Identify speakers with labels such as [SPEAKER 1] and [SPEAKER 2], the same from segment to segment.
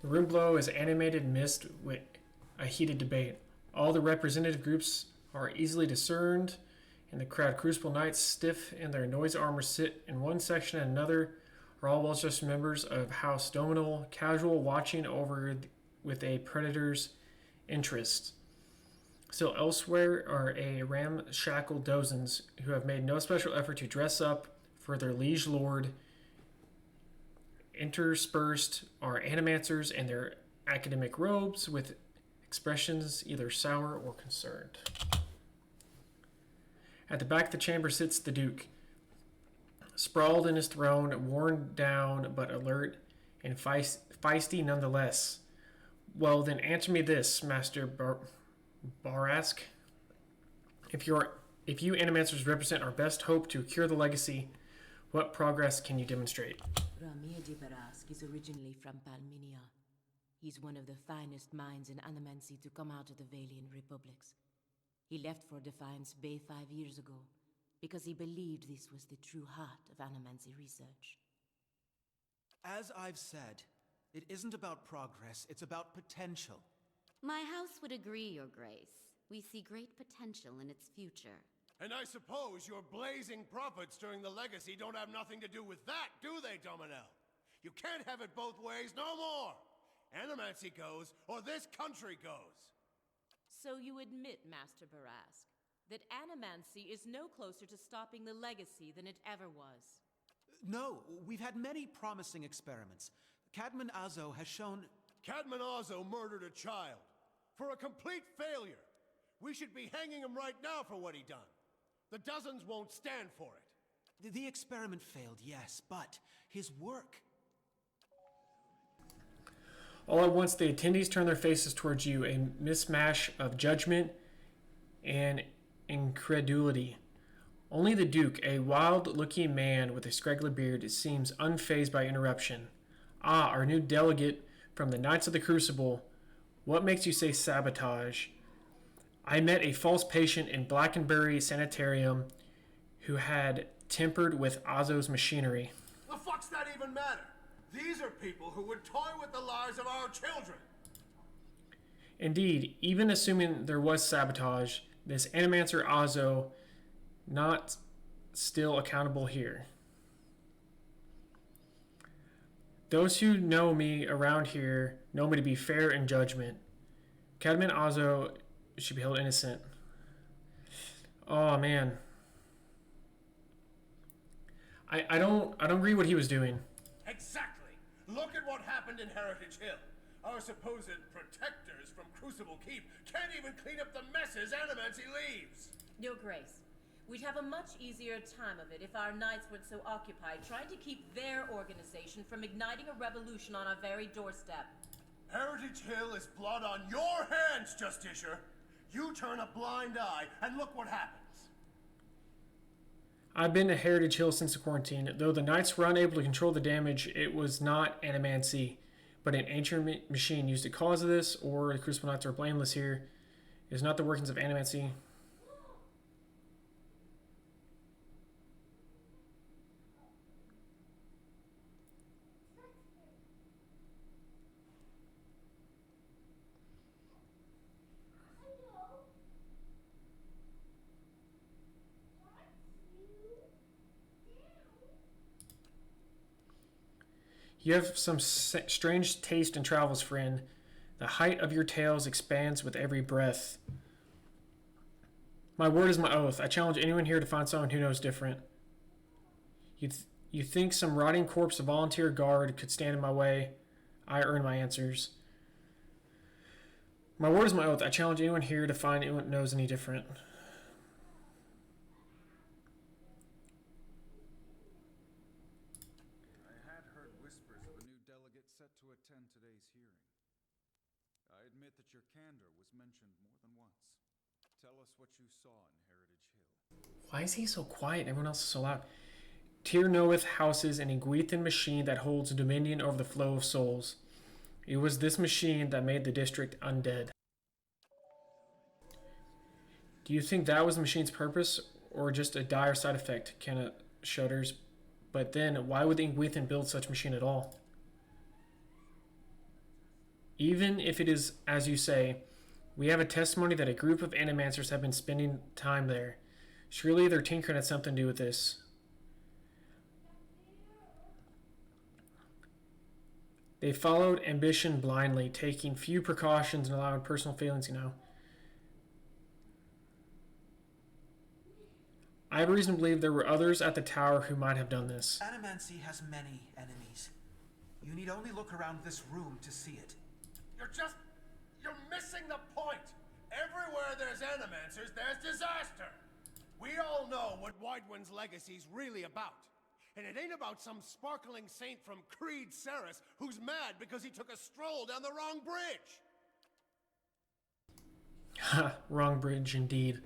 [SPEAKER 1] The room below is animated mist with a heated debate. All the representative groups are easily discerned, and the crowd. Crucible Knights, stiff in their noise armor, sit in one section, and another are all well-dressed members of House Dominal, casual, watching over with a predator's interest. Still elsewhere are a ramshackle dozens who have made no special effort to dress up for their liege lord. Interspersed are animancers in their academic robes with expressions either sour or concerned. At the back of the chamber sits the Duke, sprawled in his throne, worn down but alert and feisty nonetheless. Well, then answer me this, Master Barask. If you animancers represent our best hope to cure the legacy, what progress can you demonstrate?
[SPEAKER 2] Ramir Barask is originally from Palminia. He's one of the finest minds in animancy to come out of the Valian Republics. He left for Defiance Bay 5 years ago because he believed this was the true heart of animancy research.
[SPEAKER 3] As I've said, it isn't about progress, it's about potential.
[SPEAKER 4] My house would agree, Your Grace. We see great potential in its future.
[SPEAKER 5] And I suppose your blazing profits during the Legacy don't have nothing to do with that, do they, Dominel? You can't have it both ways no more! Animancy goes, or this country goes!
[SPEAKER 6] So you admit, Master Barask, that animancy is no closer to stopping the Legacy than it ever was?
[SPEAKER 3] No, we've had many promising experiments. Cadman Azo has shown...
[SPEAKER 5] Cadman Azo murdered a child. For a complete failure. We should be hanging him right now for what he done. The dozens won't stand for it.
[SPEAKER 3] The experiment failed, yes, but his work...
[SPEAKER 1] All at once, the attendees turn their faces towards you, a mismatch of judgment and incredulity. Only the Duke, a wild-looking man with a scraggly beard, seems unfazed by interruption. Ah, our new delegate from the Knights of the Crucible. What makes you say sabotage? I met a false patient in Blackenbury Sanitarium who had tampered with Azo's machinery.
[SPEAKER 5] The fuck's that even matter? These are people who would toy with the lives of our children.
[SPEAKER 1] Indeed, even assuming there was sabotage, this Animancer Azo not still accountable here. Those who know me around here know me to be fair in judgment. Cadman Azo should be held innocent. Oh man. I don't agree what he was doing.
[SPEAKER 5] Exactly. Look at what happened in Heritage Hill. Our supposed protectors from Crucible Keep can't even clean up the messes Animancy leaves.
[SPEAKER 6] Your Grace, we'd have a much easier time of it if our knights weren't so occupied trying to keep their organization from igniting a revolution on our very doorstep.
[SPEAKER 5] Heritage Hill is blood on your hands, Justiciar. You turn a blind eye, and look what happens.
[SPEAKER 1] I've been to Heritage Hill since the quarantine. Though the Knights were unable to control the damage, it was not Animancy, but an ancient machine used to cause this, or the Crucible Knights are blameless here. It is not the workings of Animancy. You have some strange taste in travels, friend. The height of your tales expands with every breath. My word is my oath. I challenge anyone here to find someone who knows different. You think some rotting corpse of volunteer guard could stand in my way? I earn my answers. My word is my oath. I challenge anyone here to find anyone who knows any different.
[SPEAKER 7] Set to attend today's hearing. I admit that your candor was mentioned more than once. Tell us what you saw in Heritage Hill.
[SPEAKER 1] Why is he so quiet? Everyone else is so loud. Tyr knoweth houses an Iguithan machine that holds dominion over the flow of souls. It was this machine that made the district undead. Do you think that was the machine's purpose, or just a dire side effect? Kenna shudders. But then, why would the Iguithan build such a machine at all? Even if it is as you say, we have a testimony that a group of animancers have been spending time there. Surely their tinkering had something to do with this. They followed ambition blindly, taking few precautions and allowing personal feelings, I have reason to believe there were others at the tower who might have done this.
[SPEAKER 3] Animancy has many enemies. You need only look around this room to see it.
[SPEAKER 5] You're missing the point. Everywhere there's animancers, there's disaster. We all know what Widewind's legacy's really about. And it ain't about some sparkling saint from Creed Ceres who's mad because he took a stroll down the wrong bridge.
[SPEAKER 1] Ha, wrong bridge indeed.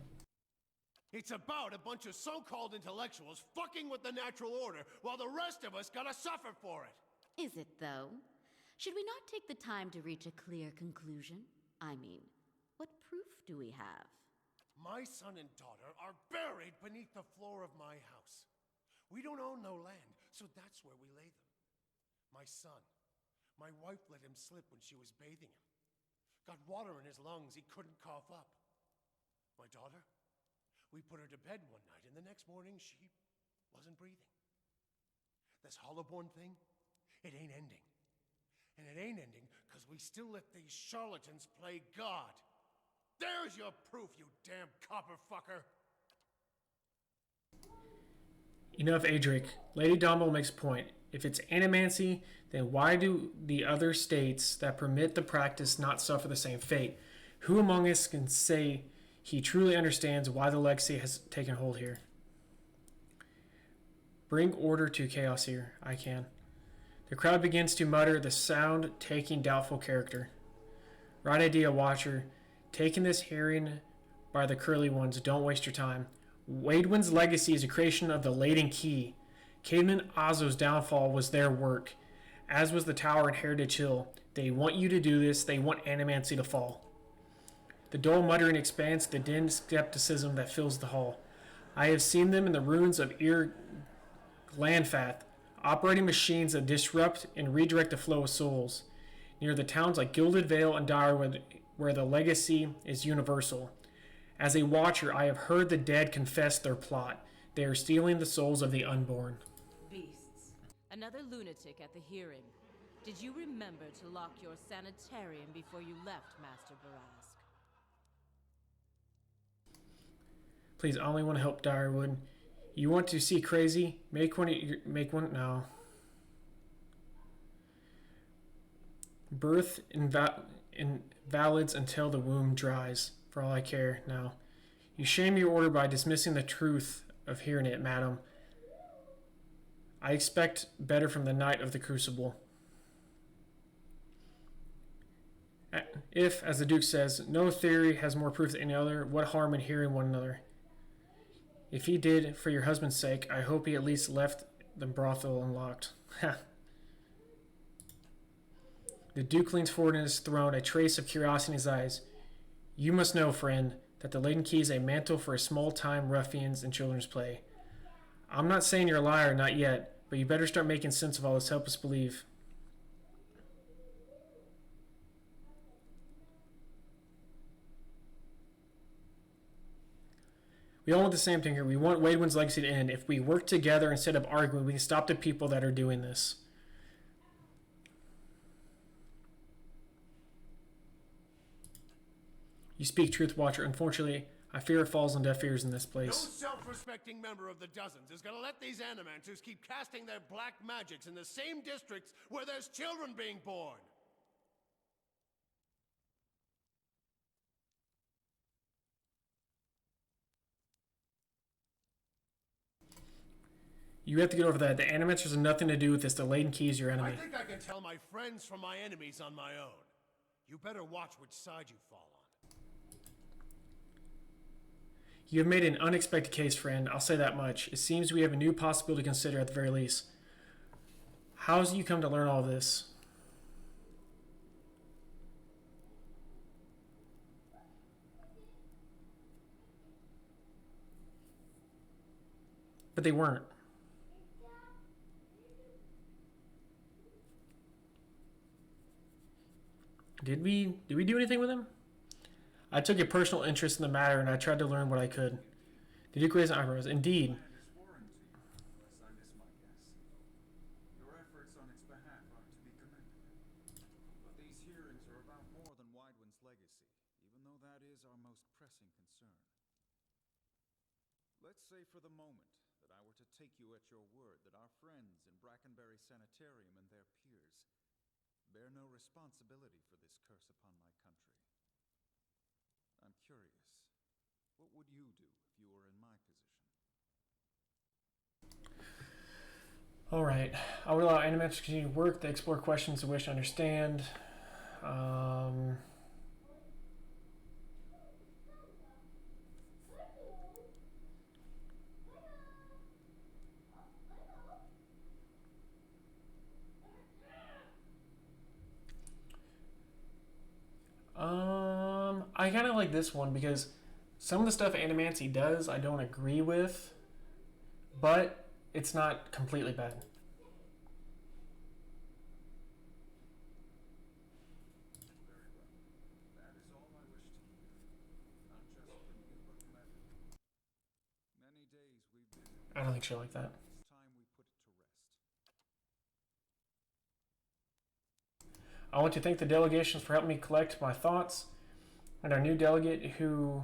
[SPEAKER 5] It's about a bunch of so-called intellectuals fucking with the natural order while the rest of us gotta suffer for it.
[SPEAKER 4] Is it, though? Should we not take the time to reach a clear conclusion? I mean, what proof do we have?
[SPEAKER 5] My son and daughter are buried beneath the floor of my house. We don't own no land, so that's where we lay them. My son, my wife let him slip when she was bathing him. Got water in his lungs, he couldn't cough up. My daughter, we put her to bed one night, and the next morning she wasn't breathing. This Hollowborn thing, it ain't ending. And it ain't ending because we still let these charlatans play God. There's your proof, you damn copper fucker.
[SPEAKER 1] Enough, Adric. Lady Domino makes a point. If it's animancy, then why do the other states that permit the practice not suffer the same fate? Who among us can say he truly understands why the legacy has taken hold here? Bring order to chaos here. I can. The crowd begins to mutter, the sound taking doubtful character. Right idea, Watcher. Taking this hearing by the curly ones, don't waste your time. Widewind's legacy is a creation of the Leyden Key. Caedmon Ozo's downfall was their work, as was the Tower and Heritage Hill. They want you to do this. They want animancy to fall. The dull muttering expands the dim skepticism that fills the hall. I have seen them in the ruins of Ir Glanfath, operating machines that disrupt and redirect the flow of souls, near the towns like Gilded Vale and Direward, where the legacy is universal. As a watcher, I have heard the dead confess their plot. They are stealing the souls of the unborn.
[SPEAKER 6] Beasts. Another lunatic at the hearing. Did you remember to lock your sanitarium before you left, Master Barask?
[SPEAKER 1] Please, I only want to help Direward. You want to see crazy? Make one now. Birth invalids until the womb dries. For all I care now. You shame your order by dismissing the truth of hearing it, madam. I expect better from the Knight of the Crucible. If, as the Duke says, no theory has more proof than any other, what harm in hearing one another? If he did, for your husband's sake, I hope he at least left the brothel unlocked. The Duke leans forward in his throne, a trace of curiosity in his eyes. You must know, friend, that the Leyden Key is a mantle for small-time ruffians and children's play. I'm not saying you're a liar, not yet, but you better start making sense of all this. Help us believe. We all want the same thing here. We want Widewind's legacy to end. If we work together instead of arguing, we can stop the people that are doing this. You speak truth, Watcher. Unfortunately, I fear it falls on deaf ears in this
[SPEAKER 5] No
[SPEAKER 1] place.
[SPEAKER 5] self-respecting member of the Dozens is gonna let these animancers keep casting their black magics in the same districts where there's children being born.
[SPEAKER 1] You have to get over that. The animancers have nothing to do with this. The Leyden Key is your enemy.
[SPEAKER 5] I think I can tell my friends from my enemies on my own. You better watch which side you fall on.
[SPEAKER 1] You have made an unexpected case, friend. I'll say that much. It seems we have a new possibility to consider at the very least. How's you come to learn all this? But they weren't. Did we do anything with him? I took a personal interest in the matter, and I tried to learn what I could. The Duke raised an eyebrows. Indeed.
[SPEAKER 7] Is foreign to you, unless I miss my guess. Your efforts on its behalf are to be commended. But these hearings are about more than Widewind's legacy, even though that is our most pressing concern. Let's say for the moment that I were to take you at your word that our friends in Brackenbury Sanitarium and their peers bear no responsibility for this curse upon my country. I'm curious, what would you do if you were in my position?
[SPEAKER 1] Alright. I would allow Animax to continue to work. They explore questions they wish to understand. I kind of like this one because some of the stuff Animancy does I don't agree with, but it's not completely bad.
[SPEAKER 7] Very well. That is all I wish to hear. Not just from you, but from everyone. Many days we've been.
[SPEAKER 1] I don't think she'll like that.
[SPEAKER 7] It's time we put it to rest.
[SPEAKER 1] I want to thank the delegations for helping me collect my thoughts, and our new delegate who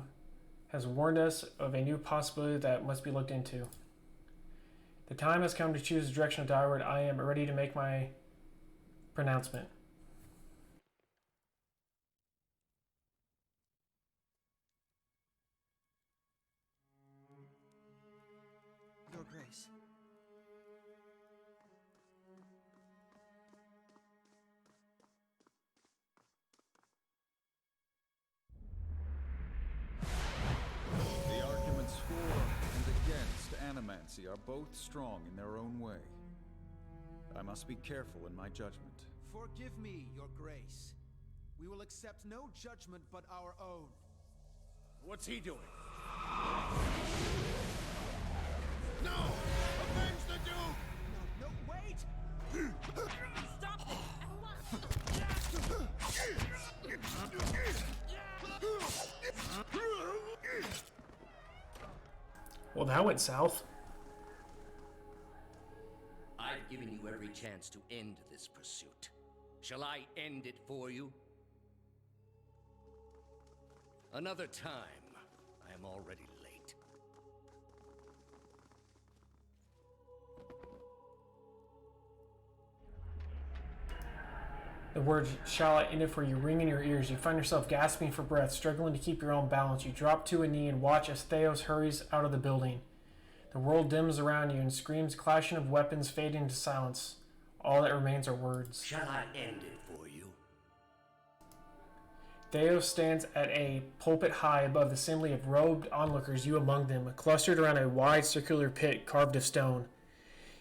[SPEAKER 1] has warned us of a new possibility that must be looked into. The time has come to choose the direction of Dyrwood. I am ready to make my pronouncement.
[SPEAKER 3] Your Grace.
[SPEAKER 7] The arguments for and against animancy are both strong in their own way. I must be careful in my judgment.
[SPEAKER 3] Forgive me, Your Grace. We will accept no judgment but our own.
[SPEAKER 5] What's he doing? No! Avenge the Duke!
[SPEAKER 3] No, wait!
[SPEAKER 6] Stop this at once!
[SPEAKER 1] Well, that went south.
[SPEAKER 8] I've given you every chance to end this pursuit. Shall I end it for you? Another time. I am already late.
[SPEAKER 1] The words, "shall I end it for you," ring in your ears. You find yourself gasping for breath, struggling to keep your own balance. You drop to a knee and watch as Theos hurries out of the building. The world dims around you and screams, clashing of weapons fade into silence. All that remains are words.
[SPEAKER 8] Shall I end it for you?
[SPEAKER 1] Theos stands at a pulpit high above the assembly of robed onlookers, you among them, clustered around a wide circular pit carved of stone.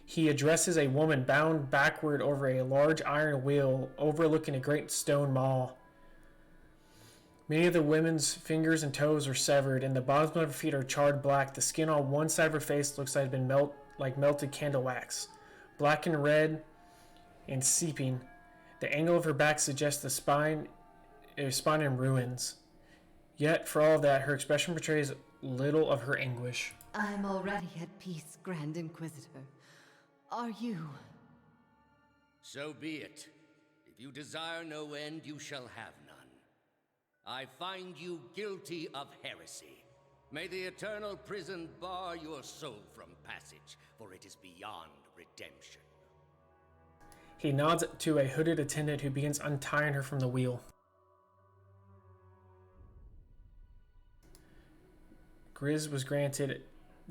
[SPEAKER 1] He addresses a woman bound backward over a large iron wheel overlooking a great stone maw. Many of the women's fingers and toes are severed, and the bottoms of her feet are charred black. The skin on one side of her face looks like it had been melted candle wax, black and red and seeping. The angle of her back suggests the spine in ruins. Yet, for all of that, her expression portrays little of her anguish.
[SPEAKER 9] I'm already at peace, Grand Inquisitor. Are you?
[SPEAKER 8] So be it. If you desire no end, you shall have none. I find you guilty of heresy. May the eternal prison bar your soul from passage, for it is beyond redemption.
[SPEAKER 1] He nods to a hooded attendant who begins untying her from the wheel. Grizz was granted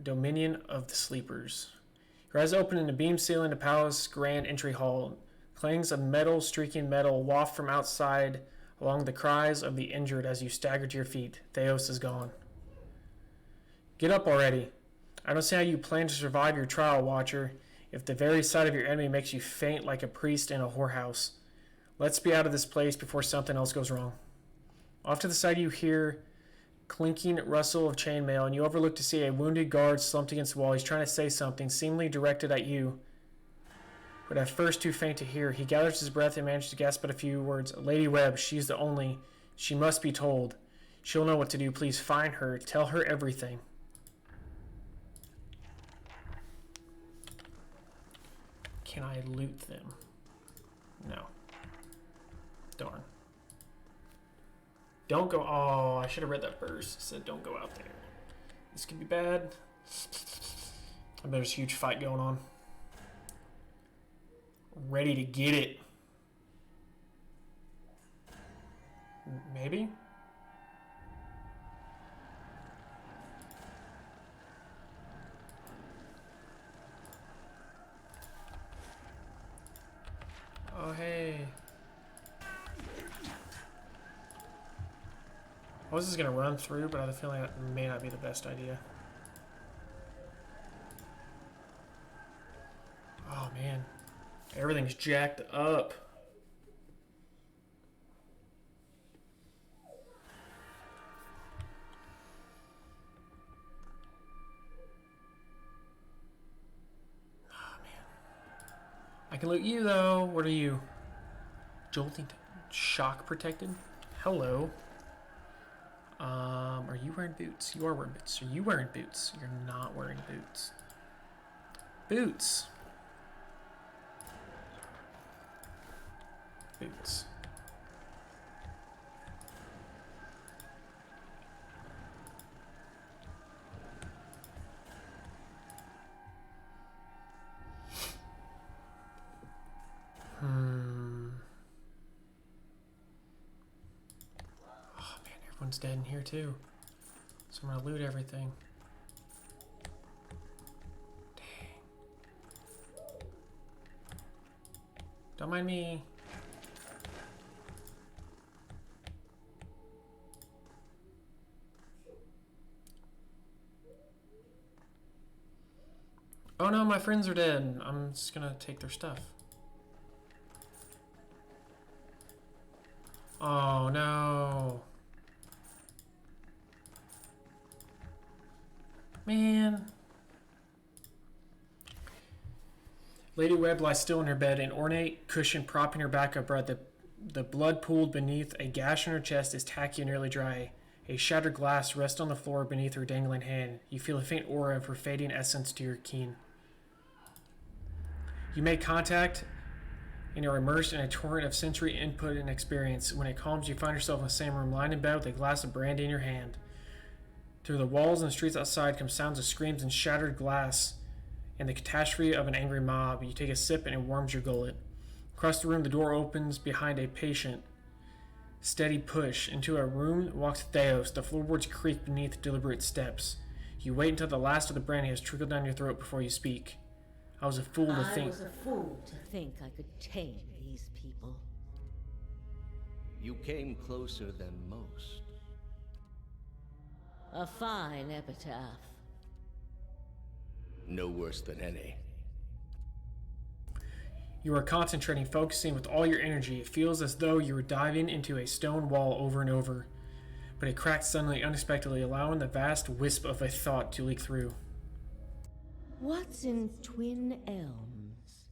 [SPEAKER 1] dominion of the sleepers. Your eyes open in the beam ceiling of the palace grand entry hall. Clangs of metal streaking metal waft from outside along the cries of the injured as you stagger to your feet. Theos is gone. Get up already. I don't see how you plan to survive your trial, Watcher, if the very sight of your enemy makes you faint like a priest in a whorehouse. Let's be out of this place before something else goes wrong. Off to the side you hear clinking rustle of chainmail, and you overlook to see a wounded guard slumped against the wall. He's trying to say something, seemingly directed at you. but at first too faint to hear. He gathers his breath and manages to gasp out a few words. Lady Webb, she's the only. She must be told. She'll know what to do. Please find her. Tell her everything. Can I loot them? No. Darn. Don't go. Oh, I should have read that first. It said don't go out there. This could be bad. I bet there's a huge fight going on. Ready to get it. Maybe? Oh, hey. I was just going to run through, but I have a feeling that may not be the best idea. Oh, man. Everything's jacked up. I can loot you, though. What are you? Jolting, shock protected? Hello. Are you wearing boots? You are wearing boots. Are you wearing boots? You're not wearing boots. Boots. Boots. Oh man, everyone's dead in here too. So I'm gonna loot everything. Dang. Don't mind me. Oh no, my friends are dead. I'm just gonna take their stuff. Oh no. Man. Lady Webb lies still in her bed, an ornate cushion propping her back upright. The blood pooled beneath a gash in her chest is tacky and nearly dry. A shattered glass rests on the floor beneath her dangling hand. You feel a faint aura of her fading essence to your keen. You make contact and are immersed in a torrent of sensory input and experience. When it calms, you find yourself in the same room, lying in bed with a glass of brandy in your hand. Through the walls and the streets outside come sounds of screams and shattered glass and the catastrophe of an angry mob. You take a sip and it warms your gullet. Across the room, the door opens behind a patient. Steady push. Into a room walks Theos. The floorboards creak beneath deliberate steps. You wait until the last of the brandy has trickled down your throat before you speak. I was a fool to think.
[SPEAKER 4] I was a fool to think I could tame these people.
[SPEAKER 8] You came closer than most.
[SPEAKER 4] A fine epitaph.
[SPEAKER 8] No worse than any.
[SPEAKER 1] You are concentrating, focusing with all your energy. It feels as though you were diving into a stone wall over and over. But it cracks suddenly, unexpectedly, allowing the vast wisp of a thought to leak through.
[SPEAKER 4] What's in Twin Elms?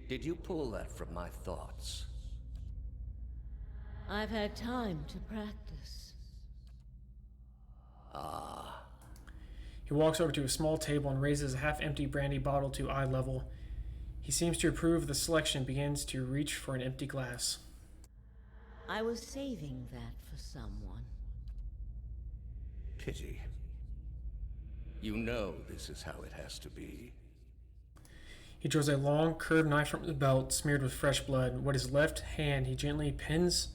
[SPEAKER 8] Did you pull that from my thoughts?
[SPEAKER 4] I've had time to practice.
[SPEAKER 8] Ah.
[SPEAKER 1] He walks over to a small table and raises a half-empty brandy bottle to eye level. He seems to approve of the selection and begins to reach for an empty glass.
[SPEAKER 4] I was saving that for someone.
[SPEAKER 8] Pity. You know this is how it has to be.
[SPEAKER 1] He draws a long, curved knife from his belt, smeared with fresh blood. With his left hand, he gently pins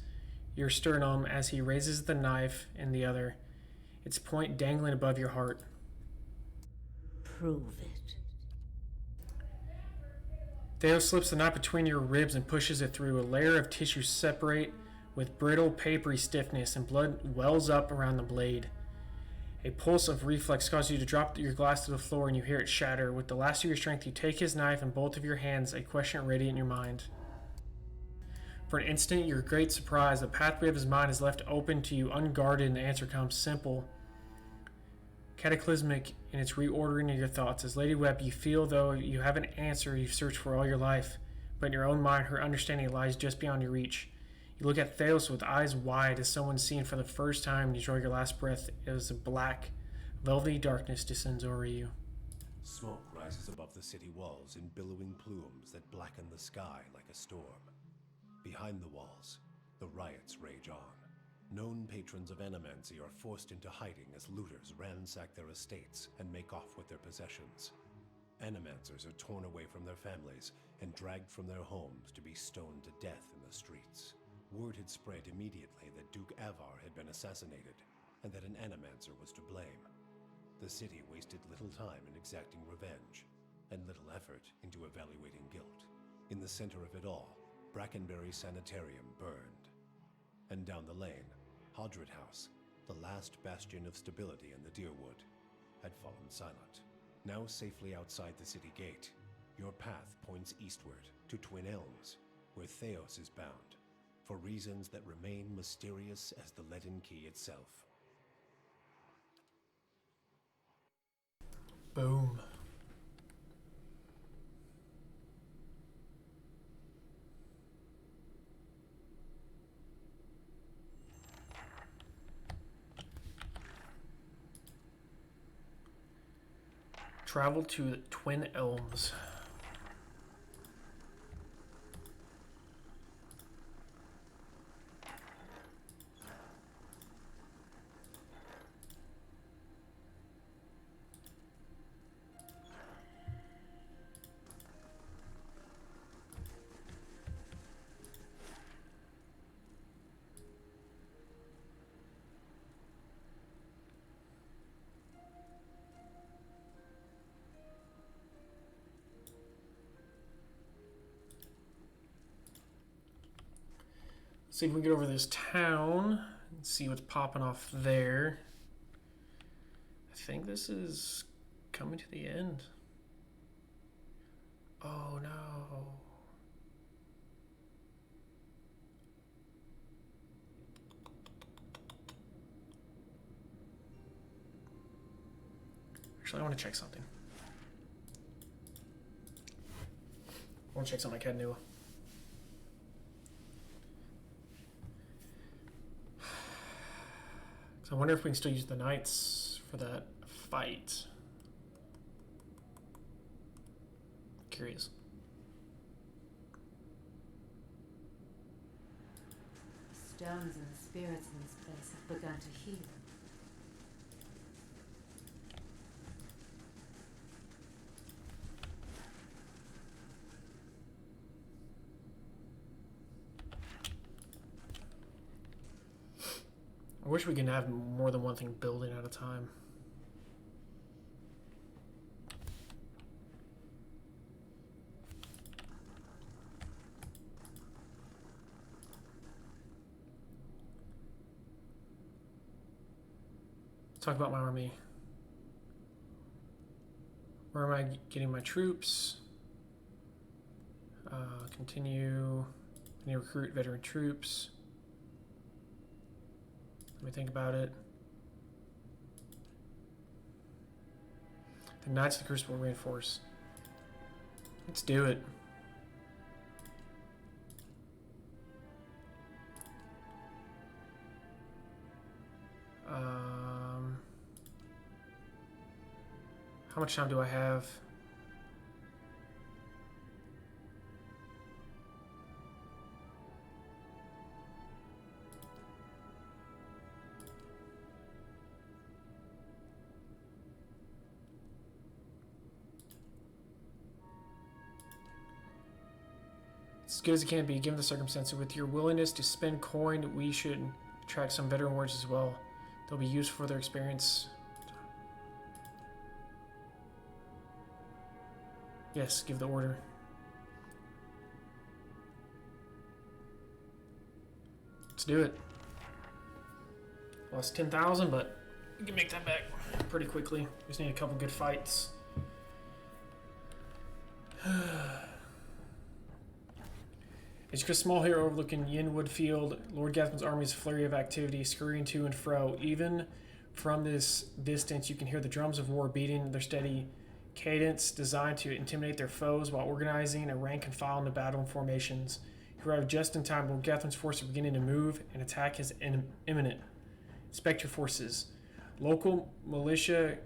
[SPEAKER 1] your sternum as he raises the knife in the other, its point dangling above your heart.
[SPEAKER 4] Prove it.
[SPEAKER 1] Theo slips the knife between your ribs and pushes it through. A layer of tissue separate with brittle, papery stiffness, and blood wells up around the blade. A pulse of reflex causes you to drop your glass to the floor and you hear it shatter. With the last of your strength, you take his knife in both of your hands, a question ready in your mind. For an instant, your great surprise, the pathway of his mind is left open to you, unguarded, and the answer comes simple. cataclysmic in its reordering of your thoughts. As Lady Wep, you feel though you have an answer you've searched for all your life, but in your own mind, her understanding lies just beyond your reach. You look at Theos with eyes wide as someone seen for the first time, and you draw your last breath as a black, velvety darkness descends over you.
[SPEAKER 5] Smoke rises above the city walls in billowing plumes that blacken the sky like a storm. Behind the walls, the riots rage on. Known patrons of Animancy are forced into hiding as looters ransack their estates and make off with their possessions. Animancers are torn away from their families and dragged from their homes to be stoned to death in the streets. Word had spread immediately that Duke Avar had been assassinated, and that an Animancer was to blame. The city wasted little time in exacting revenge, and little effort into evaluating guilt. In the center of it all, Brackenbury Sanitarium burned. And down the lane, Hodred House, the last bastion of stability in the Deerwood, had fallen silent. Now safely outside the city gate, your path points eastward to Twin Elms, where Theos is bound, for reasons that remain mysterious as the Leaden Key itself.
[SPEAKER 1] Boom. Travel to Twin Elms. See if we can get over this town and see what's popping off there. I think this is coming to the end. Oh no. Actually, I want to check something. I want to check something like Cadnua. I wonder if we can still use the knights for that fight. Curious.
[SPEAKER 9] The stones and the spirits in this place have begun to heal.
[SPEAKER 1] I wish we could have more than one thing building at a time. Let's talk about my army. Where am I getting my troops? Continue. I need to recruit veteran troops. Let me think about it. The Knights of the Crucible reinforce. Let's do it. How much time do I have? As good as it can be, given the circumstances. With your willingness to spend coin, we should attract some veteran warriors as well. They'll be useful for their experience. Yes, give the order. Let's do it. Lost 10,000, but we can make that back pretty quickly. Just need a couple good fights. It's just a small hill overlooking Yenwood Field. Lord Gathman's army's flurry of activity, scurrying to and fro, even from this distance, you can hear the drums of war beating their steady cadence, designed to intimidate their foes while organizing a rank and file into battle formations. You arrive just in time. Lord Gathman's forces are beginning to move, and attack is imminent. Inspect your forces. Local militia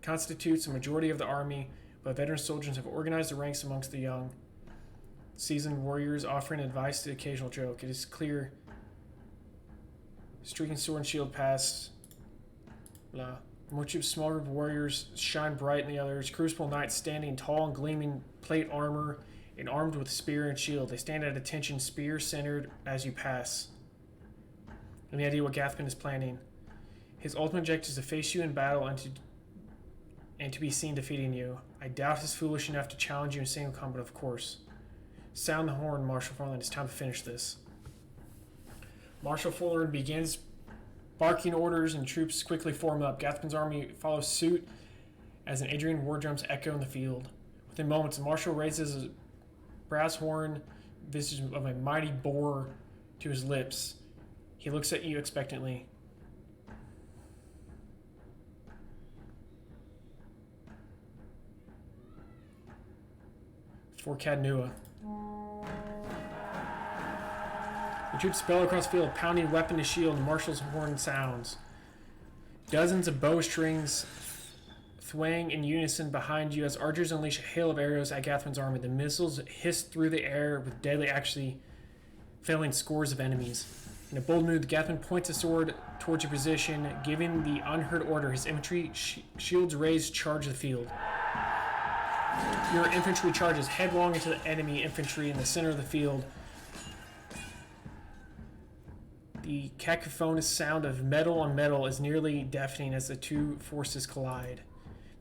[SPEAKER 1] constitutes a majority of the army, but veteran soldiers have organized the ranks amongst the young, seasoned warriors, offering advice to the occasional joke. It is clear. Streaking sword and shield past. Blah. More troops, small group of warriors shine bright in the others. Crucible knights standing tall and gleaming plate armor and armed with spear and shield. They stand at attention, spear centered as you pass. Any idea what Gathman is planning? His ultimate objective is to face you in battle and to be seen defeating you. I doubt he's foolish enough to challenge you in single combat, of course. Sound the horn, Marshal Farland. It's time to finish this. Marshal Farland begins barking orders, and troops quickly form up. Gathman's army follows suit as an Adrian war drums echo in the field. Within moments, the marshal raises a brass horn, visage of a mighty boar, to his lips. He looks at you expectantly. Fort Cadnua. The troops spell across the field, pounding weapon to shield, and Marshal's horn sounds. Dozens of bowstrings thwang in unison behind you as archers unleash a hail of arrows at Gathman's army. The missiles hiss through the air with deadly actually felling scores of enemies. In a bold move, Gathman points a sword towards your position, giving the unheard order. His infantry, shields raised, charge the field. Your infantry charges headlong into the enemy infantry in the center of the field. The cacophonous sound of metal on metal is nearly deafening as the two forces collide.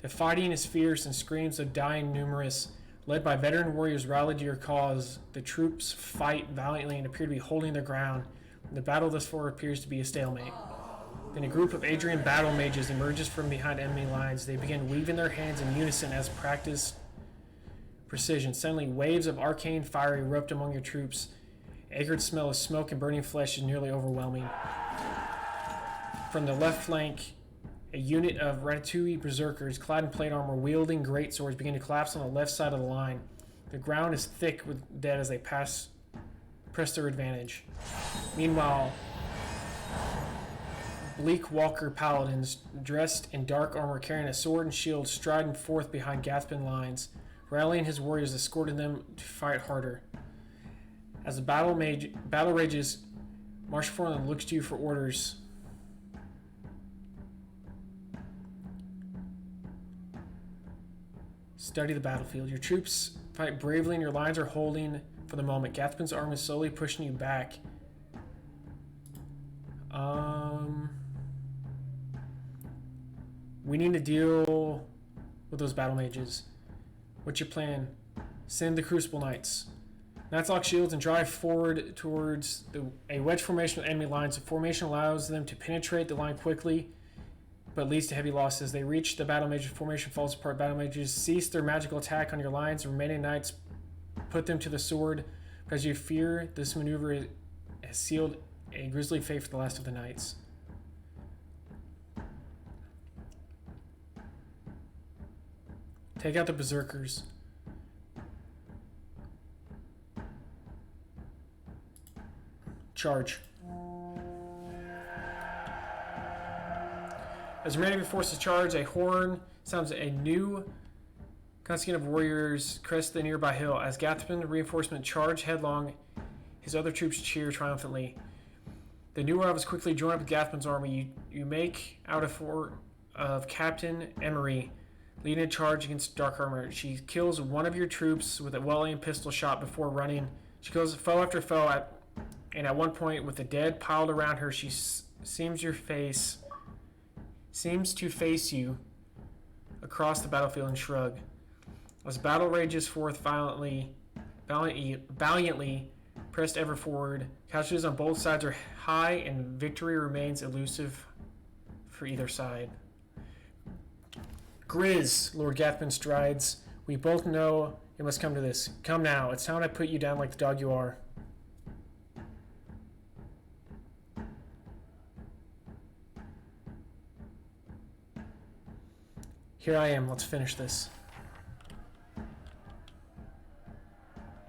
[SPEAKER 1] The fighting is fierce and screams of dying numerous. Led by veteran warriors rallied to your cause, the troops fight valiantly and appear to be holding their ground. The battle thus far appears to be a stalemate. Then a group of Adrian battle mages emerges from behind enemy lines. They begin weaving their hands in unison as practiced precision. Suddenly, waves of arcane fire erupt among your troops. Acrid smell of smoke and burning flesh is nearly overwhelming. From the left flank, a unit of Ratatouille berserkers clad in plate armor wielding greatswords begin to collapse on the left side of the line. The ground is thick with dead as they press their advantage. Meanwhile, bleak walker paladins dressed in dark armor carrying a sword and shield striding forth behind Gathman lines. Rallying his warriors escorted them to fight harder. As the battle rages, Marshal Farland looks to you for orders. Study the battlefield. Your troops fight bravely and your lines are holding for the moment. Gathman's army is slowly pushing you back. We need to deal with those battle mages. What's your plan? Send the Crucible Knights. Knights lock shields and drive forward towards a wedge formation with enemy lines. The formation allows them to penetrate the line quickly, but leads to heavy losses. They reach the battle mage, formation falls apart. Battle mages cease their magical attack on your lines. The remaining knights put them to the sword. Because you fear this maneuver has sealed a grisly fate for the last of the knights. Take out the berserkers. Charge. As remaining forces charge, a horn sounds a new contingent of warriors crest the nearby hill. As Gathman reinforcement charge headlong, his other troops cheer triumphantly. The new arrivals quickly join up with Gathman's army. You make out a fort of Captain Emery, leading a charge against dark armor. She kills one of your troops with a well-aimed pistol shot before running. She kills foe after foe, and at one point, with the dead piled around her, she seems to face you across the battlefield and shrug. As battle rages forth valiantly pressed ever forward, casualties on both sides are high, and victory remains elusive for either side. Grizz, Lord Gathman strides. We both know it must come to this. Come now, it's time I put you down like the dog you are. Here I am. Let's finish this.